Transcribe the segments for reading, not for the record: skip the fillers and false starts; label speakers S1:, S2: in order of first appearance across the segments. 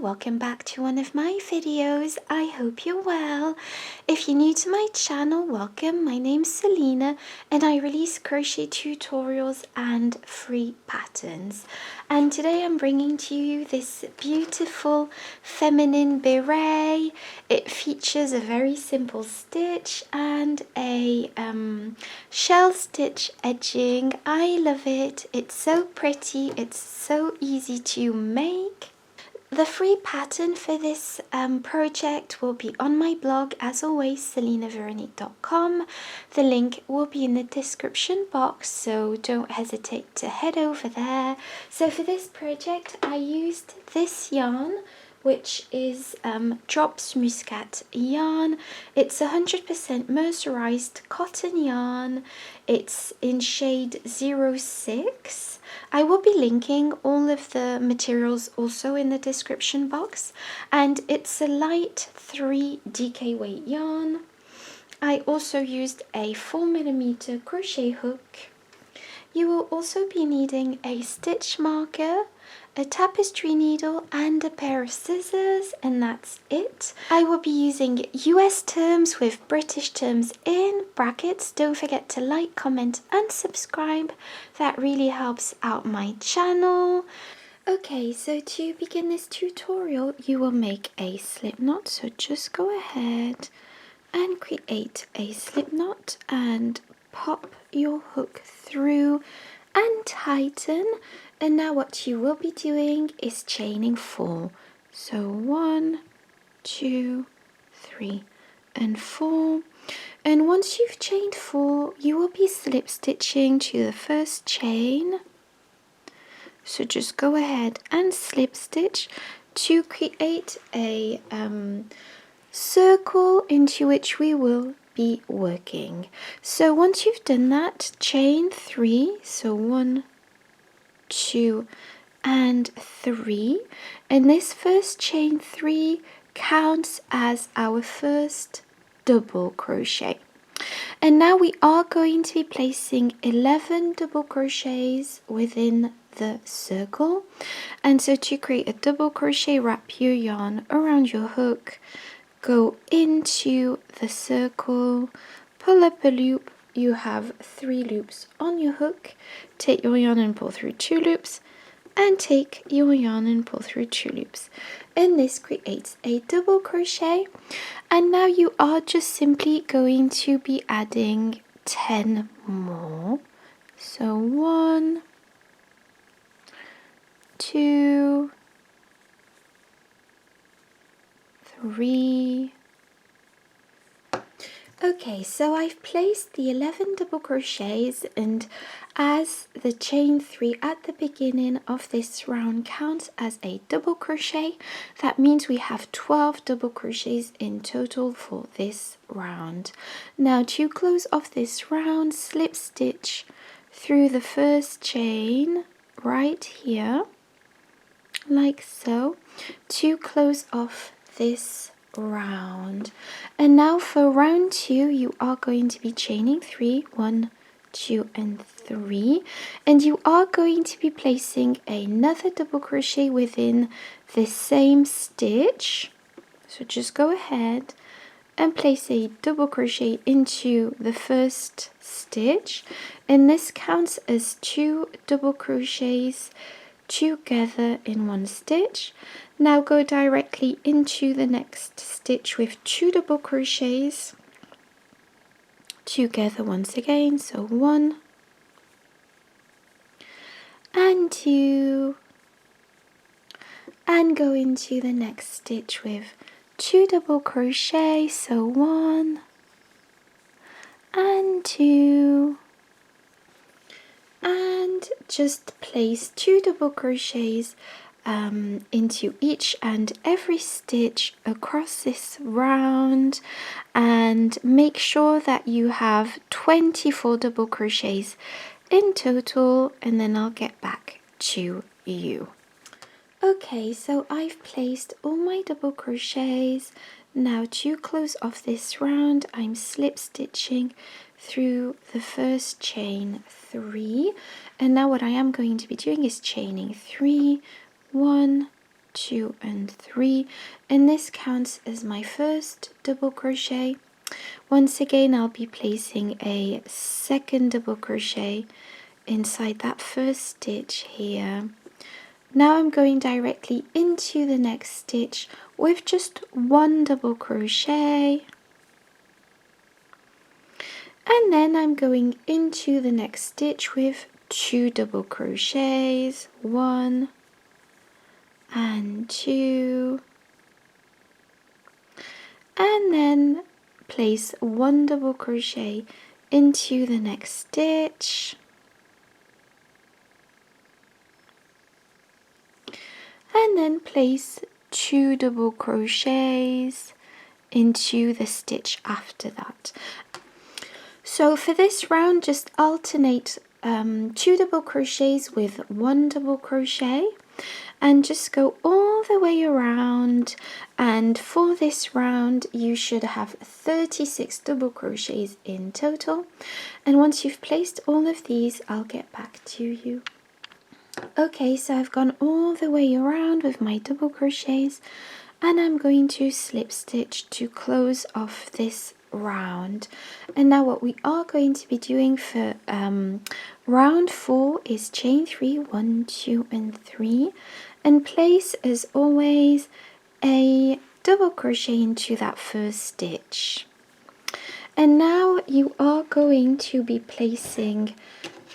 S1: welcome back to one of my videos. I hope you're well. If you're new to my channel, welcome. My name's Selina and I release crochet tutorials and free patterns. And today I'm bringing to you this beautiful feminine beret. It features a very simple stitch and a shell stitch edging. I love it. It's so pretty. It's so easy to make. The free pattern for this project will be on my blog, as always, selinaveronique.com. The link will be in the description box, so don't hesitate to head over there. So for this project, I used this yarn, which is Drops Muscat yarn. It's 100% mercerized cotton yarn. It's in shade 06. I will be linking all of the materials also in the description box, and it's a light 3 DK weight yarn. I also used a 4mm crochet hook. You will also be needing a stitch marker, a tapestry needle and a pair of scissors, and that's it. I will be using US terms with British terms in brackets. Don't forget to like, comment and subscribe. That really helps out my channel. Okay, so to begin this tutorial, you will make a slip knot. So just go ahead and create a slip knot and pop your hook through and tighten. And now what you will be doing is chaining 4. So 1, 2, 3 and 4. And once you've chained 4, you will be slip stitching to the first chain. So just go ahead and slip stitch to create a circle into which we will be working. So once you've done that, chain 3. So 1, 2 and 3, and this first chain 3 counts as our first double crochet. And now we are going to be placing 11 double crochets within the circle. And so to create a double crochet, wrap your yarn around your hook, go into the circle, pull up a loop. You have 3 loops on your hook. Take your yarn and pull through 2 loops, and take your yarn and pull through 2 loops. And this creates a double crochet. And now you are just simply going to be adding 10 more. So 1, 2, 3. Okay, so I've placed the 11 double crochets, and as the chain 3 at the beginning of this round counts as a double crochet, that means we have 12 double crochets in total for this round. Now to close off this round, slip stitch through the first chain right here, like so, to close off this round. And now for round 2, you are going to be chaining 3, 1, 2 and 3, and you are going to be placing another double crochet within the same stitch. So just go ahead and place a double crochet into the first stitch, and this counts as 2 double crochets together in one stitch. Now go directly into the next stitch with 2 double crochets together once again. So 1 and 2, and go into the next stitch with 2 double crochet. So 1 and 2, and just place 2 double crochets into each and every stitch across this round, and make sure that you have 24 double crochets in total, and then I'll get back to you. Okay, so I've placed all my double crochets. Now to close off this round, I'm slip stitching through the first chain 3, and now what I am going to be doing is chaining 3, 1, 2 and 3, and this counts as my first double crochet. Once again, I'll be placing a second double crochet inside that first stitch here. Now I'm going directly into the next stitch with just one double crochet, and then I'm going into the next stitch with 2 double crochets, 1 and 2, and then place 1 double crochet into the next stitch, and then place 2 double crochets into the stitch after that. So for this round, just alternate 2 double crochets with 1 double crochet, and just go all the way around. And for this round you should have 36 double crochets in total, and once you've placed all of these, I'll get back to you. Okay, so I've gone all the way around with my double crochets, and I'm going to slip stitch to close off this round. And now what we are going to be doing for round 4 is chain 3, 1, 2 and 3, and place as always a double crochet into that first stitch. And now you are going to be placing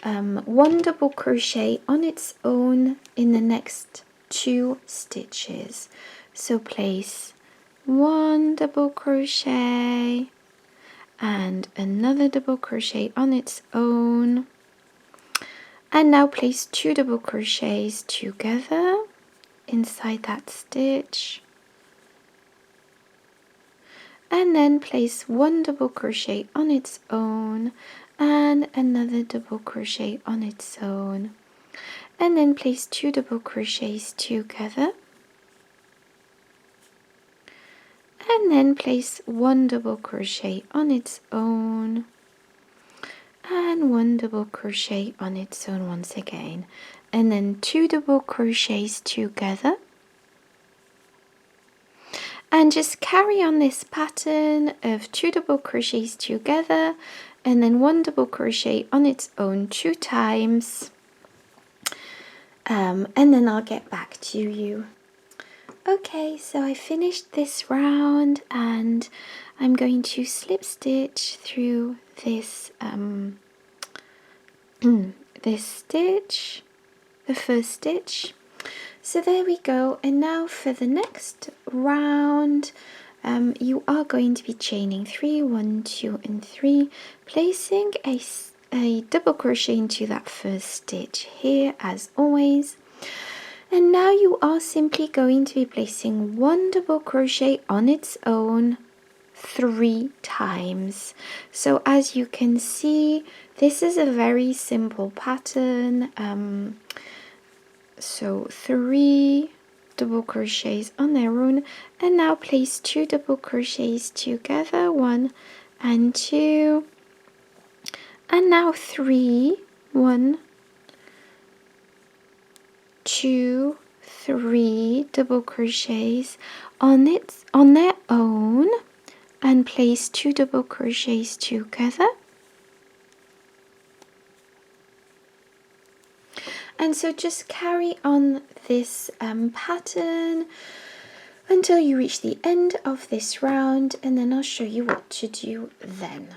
S1: 1 double crochet on its own in the next 2 stitches. So place 1 double crochet and another double crochet on its own, and now place 2 double crochets together inside that stitch, and then place 1 double crochet on its own and another double crochet on its own, and then place 2 double crochets together, and then place 1 double crochet on its own and 1 double crochet on its own once again, and then 2 double crochets together, and just carry on this pattern of 2 double crochets together and then 1 double crochet on its own 2 times, and then I'll get back to you. Okay, so I finished this round, and I'm going to slip stitch through this this stitch, the first stitch. So there we go. And now for the next round, you are going to be chaining 3, 1, 2 and 3, placing a double crochet into that first stitch here as always. And now you are simply going to be placing 1 double crochet on its own 3 times. So as you can see, this is a very simple pattern. So 3 double crochets on their own, and now place 2 double crochets together, 1 and 2, and now 3, 1, 2, 3 double crochets on their own, and place 2 double crochets together. And so just carry on this pattern until you reach the end of this round, and then I'll show you what to do then.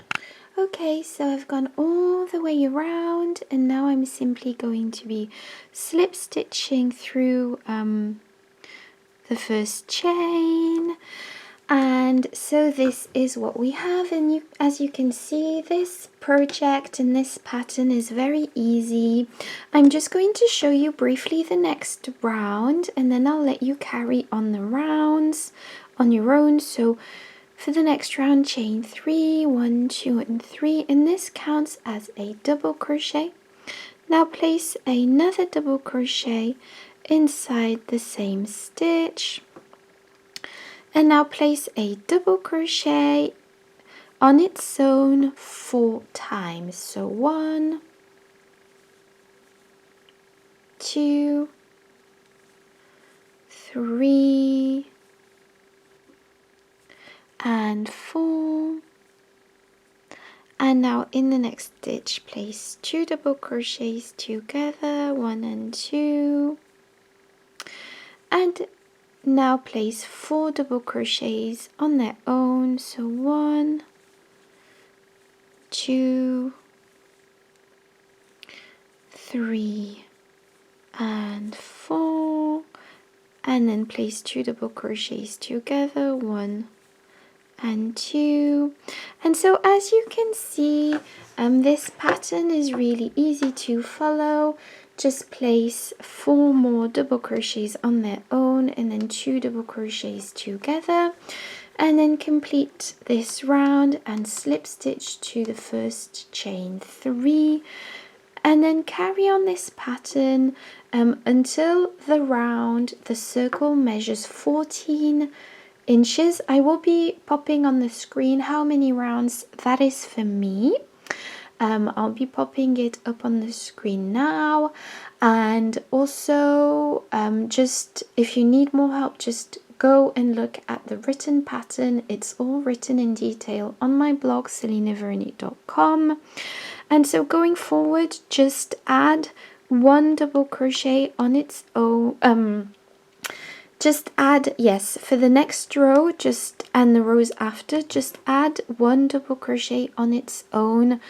S1: Okay, so I've gone all the way around, and now I'm simply going to be slip stitching through the first chain. And so this is what we have, and as you can see, this project and this pattern is very easy. I'm just going to show you briefly the next round, and then I'll let you carry on the rounds on your own. So for the next round, chain 3, 1, 2 and 3, and this counts as a double crochet. Now place another double crochet inside the same stitch, and now place a double crochet on its own 4 times. So 1, 2, 3 and 4. And now in the next stitch, place 2 double crochets together, 1 and 2. And now place 4 double crochets on their own. So 1, 2, 3 and 4. And then place 2 double crochets together, 1 and 2. And so as you can see, this pattern is really easy to follow. Just place 4 more double crochets on their own and then 2 double crochets together, and then complete this round and slip stitch to the first chain 3, and then carry on this pattern until the circle measures 14 inches. I will be popping on the screen how many rounds that is for me. I'll be popping it up on the screen now, and also just if you need more help, just go and look at the written pattern. It's all written in detail on my blog selinaveronique.com. And so going forward, just add 1 double crochet on its own. Just add, yes, for the next row, and the rows after, just add 1 double crochet on its own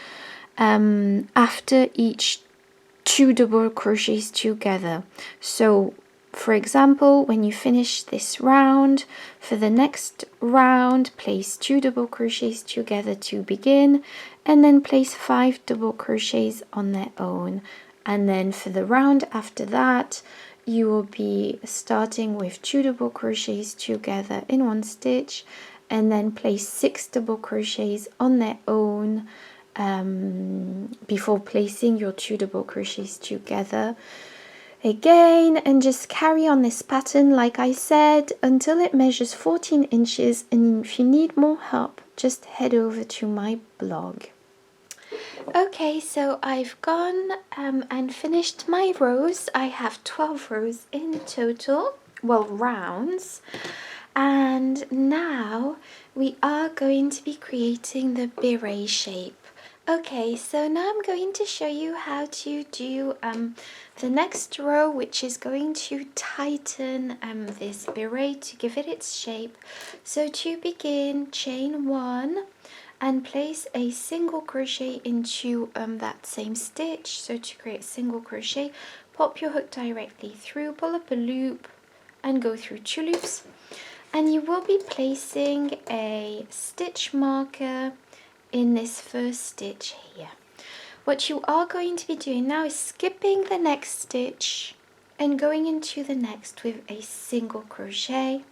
S1: after each 2 double crochets together. So for example, when you finish this round, for the next round, place 2 double crochets together to begin, and then place 5 double crochets on their own. And then for the round after that, you will be starting with 2 double crochets together in one stitch, and then place 6 double crochets on their own before placing your 2 double crochets together again, and just carry on this pattern like I said until it measures 14 inches. And if you need more help, just head over to my blog. Okay, so I've gone and finished my rows. I have 12 rows in total, well, rounds. And now we are going to be creating the beret shape. Okay, so now I'm going to show you how to do the next row, which is going to tighten this beret to give it its shape. So to begin, chain 1 and place a single crochet into that same stitch. So to create single crochet, pop your hook directly through, pull up a loop and go through 2 loops. And you will be placing a stitch marker in this first stitch here. What you are going to be doing now is skipping the next stitch and going into the next with a single crochet.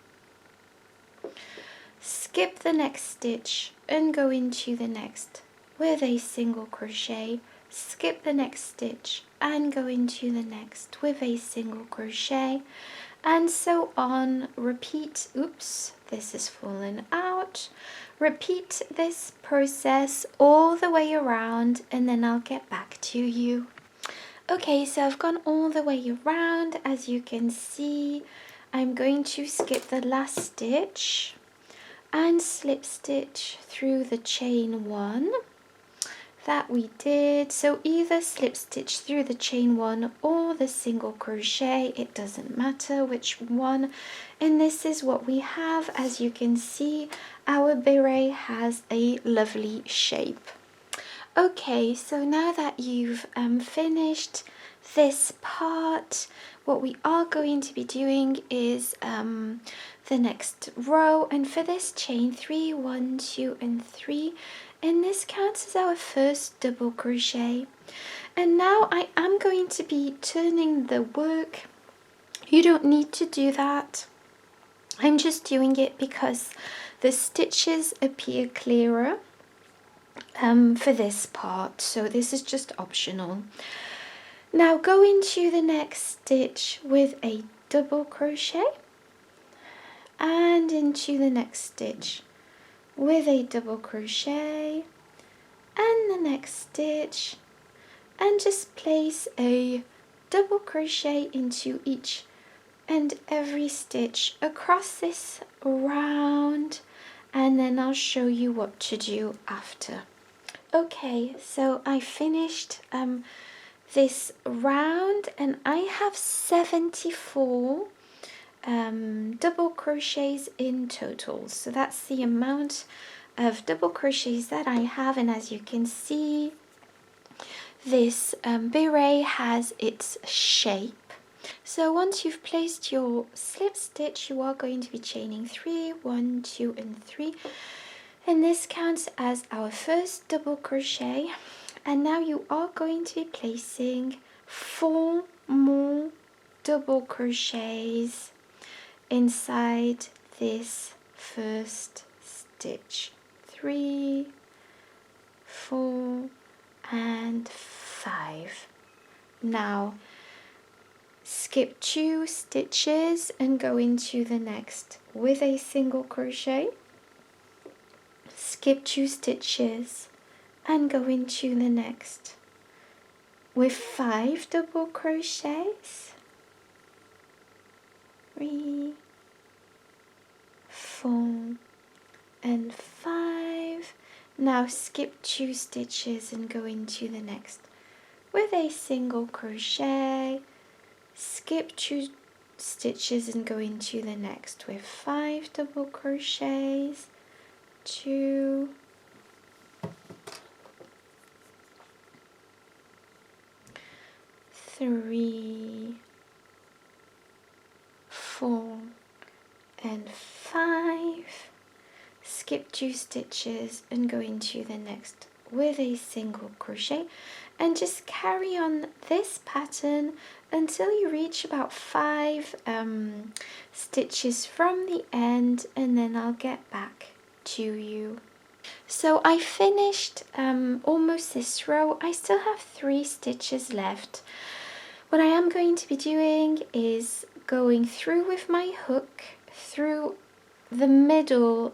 S1: Skip the next stitch and go into the next with a single crochet. Skip the next stitch and go into the next with a single crochet, and so on. Repeat. Oops, this has fallen out. Repeat this process all the way around, and then I'll get back to you. Okay, so I've gone all the way around. As you can see, I'm going to skip the last stitch and slip stitch through the chain 1 that we did. So either slip stitch through the chain 1 or the single crochet, it doesn't matter which one. And this is what we have. As you can see, our beret has a lovely shape. Okay, so now that you've finished this part, what we are going to be doing is the next row, and for this chain 3, 1, 2 and 3, and this counts as our first double crochet. And now I am going to be turning the work. You don't need to do that. I'm just doing it because the stitches appear clearer for this part, so this is just optional. Now go into the next stitch with a double crochet and into the next stitch with a double crochet and the next stitch, and just place a double crochet into each and every stitch across this round, and then I'll show you what to do after. Okay, so I finished this round, and I have 74 double crochets in total. So that's the amount of double crochets that I have, and as you can see, this beret has its shape. So once you've placed your slip stitch, you are going to be chaining 3, 1, 2 and 3, and this counts as our first double crochet. And now you are going to be placing 4 more double crochets inside this first stitch. 3, 4 and 5. Now skip 2 stitches and go into the next with a single crochet. Skip 2 stitches and go into the next with 5 double crochets. 3, 4 and 5. Now skip 2 stitches and go into the next with a single crochet. Skip 2 stitches and go into the next with 5 double crochets. 2, 3, 4 and 5. Skip 2 stitches and go into the next with a single crochet, and just carry on this pattern until you reach about 5 stitches from the end, and then I'll get back to you. So I finished almost this row. I still have 3 stitches left. What I am going to be doing is going through with my hook through the middle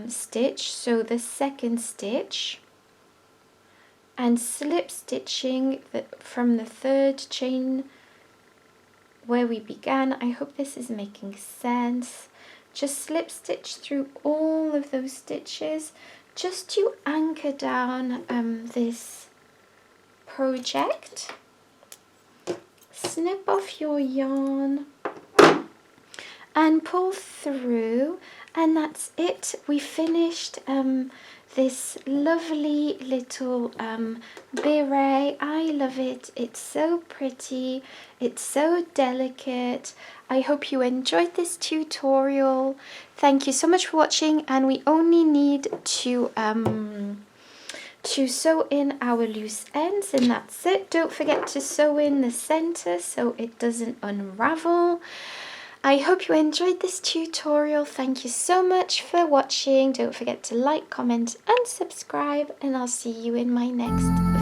S1: stitch, so the second stitch, and slip stitching from the 3rd chain where we began. I hope this is making sense. Just slip stitch through all of those stitches just to anchor down this project. Snip off your yarn and pull through, and that's it. We finished this lovely little beret. I love it. It's so pretty. It's so delicate. I hope you enjoyed this tutorial. Thank you so much for watching, and we only need to sew in our loose ends, and that's it. Don't forget to sew in the center so it doesn't unravel. I hope you enjoyed this tutorial. Thank you so much for watching. Don't forget to like, comment and subscribe, and I'll see you in my next